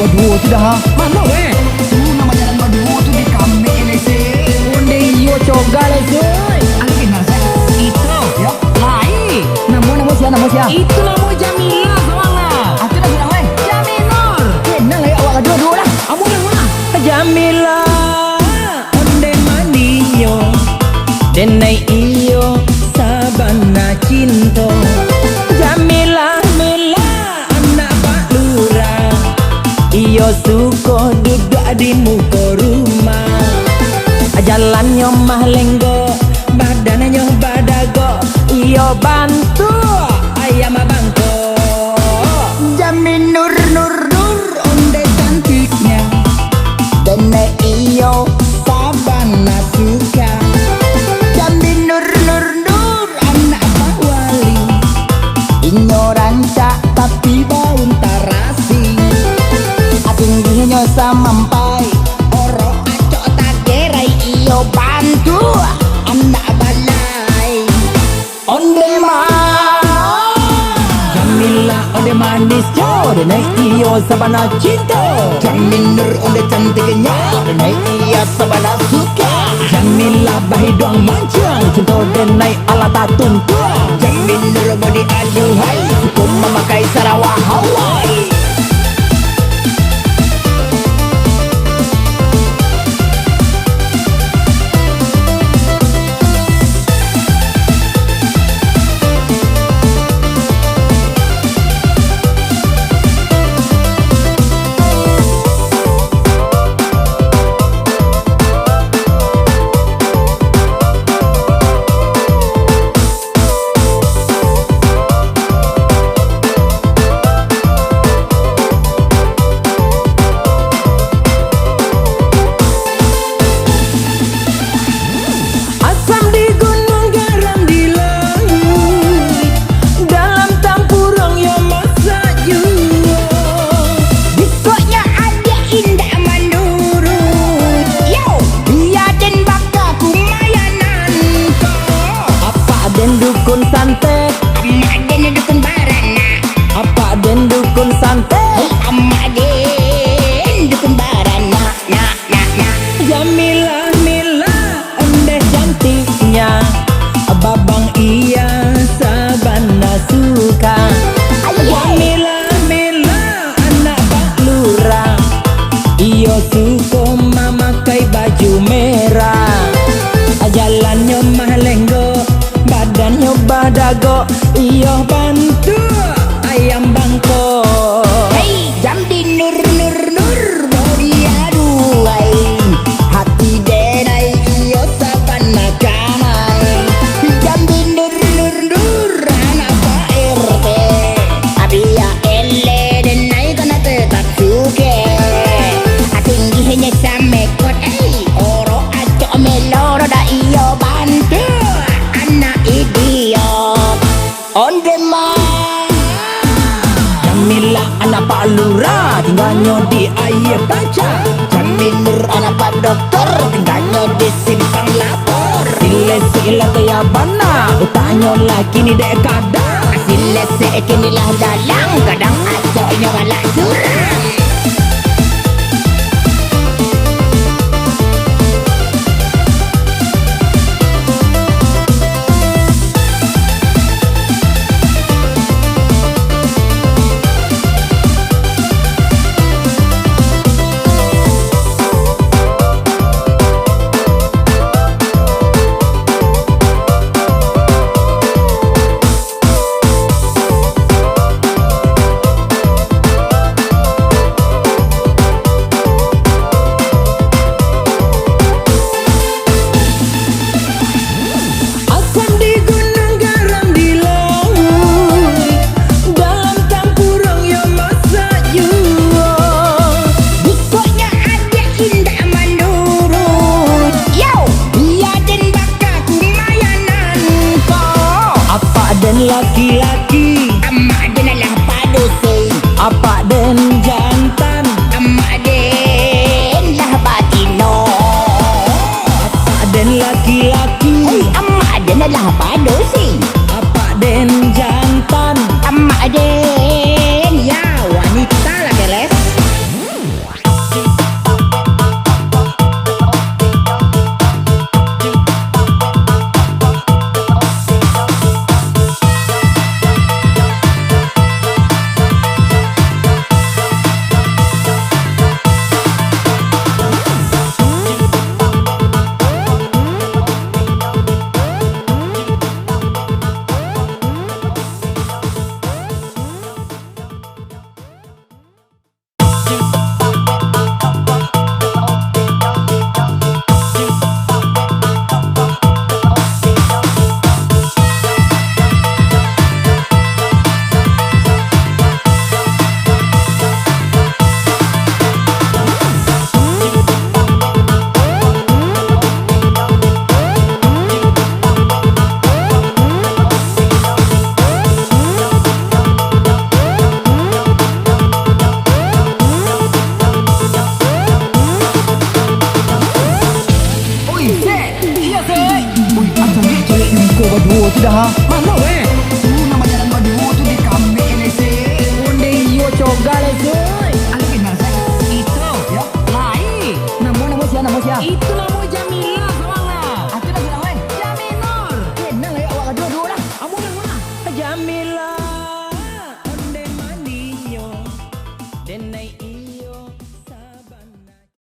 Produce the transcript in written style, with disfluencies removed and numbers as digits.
Baduo tu dah. Mana weh? Tu nama jalan Baduo tu di kami ini sih. Onde iyo cogal soy. Ani kenal saya. Itu. Ya. Lai. Nama siapa? Itu nama Jamila sama. Aku dah bilang weh. Jaminur. Kenal lah awak dua lah. Amu yang mana? Jamila. Onde maniyo. Denai iyo sabana cinta. Jamila Mila anak Pak Lurah. Iyo suko duduk di muka rumah. Jalannya mah lenggo, badannya badago. Iyo bantu ayam bangko. Jamin nur onde cantiknya. Dan iyo sabana suka. Jamin nur anak Pak Wali. Ignoranca tapi bau tarasi. Tingginya sampai oro acok tak gerai iyo bantu anak balai. Onde Jamila onde manis jo, denai iyo sabana cinta. Jamin nur onde cantiknya. Dan iyo sabana suka. Jamila bahi doang mancang, cinta denai ala tak tuntut. Jamin nur body aduhai. Hukum memakai Sarawak Hawaii. Babang iya sabana suka. Mila anak Pak Lurah. Iyo suko memakai baju merah. Jalannya mah lenggo, badannya badago. Iyo bantu ayam bangko. Hey, jam di nur body aduhai. Hati denai iyo sabana kanai. Jam di nur anak Pak RT. Abia ele denai kena tetap suke. Tingginya sampai kot oro acok meloro da iyo bantu anak idiot. Onde Jamila anak Pak Lurah, tinggalnya di air baca. Jamin nur anak Pak Dokter, tinggalnya di simpang lapor. Sila kaya bana, utanya lagi ni dek kada. Sila sekinilah dalang, kadang acoknya balak surang. adalah padosi. Apa den jantan? Emak den, ya wanita lah keles. Baduo tu dah. Mana weh? Tu nama jalan Baduo tu di Kambing ini sih. Onde yo coga le soy. Ada kenal saya? Itu Ya. lain. Nama siapa? Itu nama Jamila soalnya. Aku lagi lawan. Jaminor. Kenal ya awak dua-dua lah. Amu yang mana? Jamila. Onde maniyo. Denai